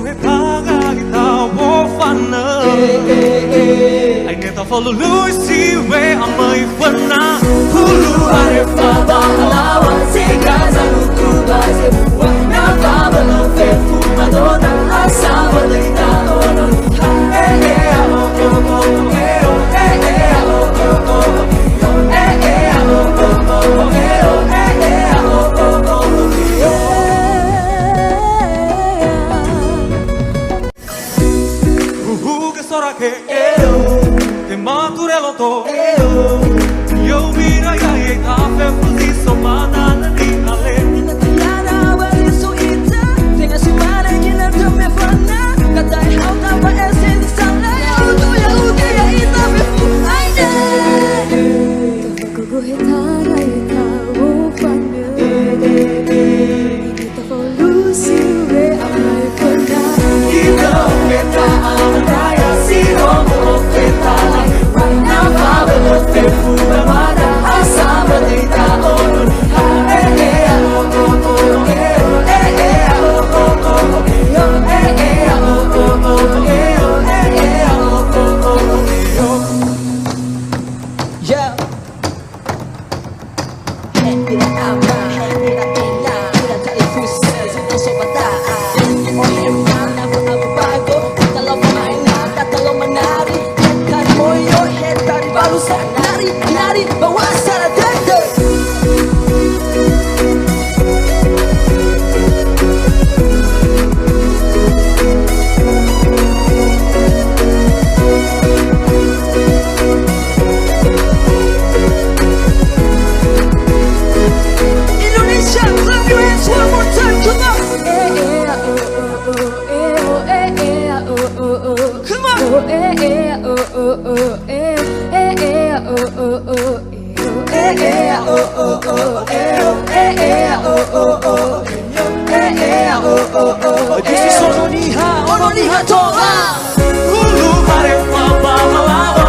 he paga kita wo fana I never follow Lucy where I'm my fana Hulu are faba alawa Sega zalutu baze Wana faba no fe fumadona Asaba leita ono alo que maturelo to yo mira ya e ta fe fuzi so manana ni ale Yana wali so ita Tenga si mare gina to me fana Kata I how ta pa esen sala Ya udu ya uke ya ita me fu aine Kafa kugu hitara ita wo fana Inita for Lucy we amai fana Ito meta amataya sino mo feta right now Pablo te fumada asaba leita ono Yeah. Bila ama, bila tina, bila tayo fusa, sino sa bata. Oye, mana ko ang bago, tatalo pamain na, tatalo manari. Kari mo yo, head kari baru sa nari, nari, bawas sa radete. Indonesia, clap your hands one more time, come on. Come on. This is Ononiha, Ononiha Tonga. Hulu are faba alawa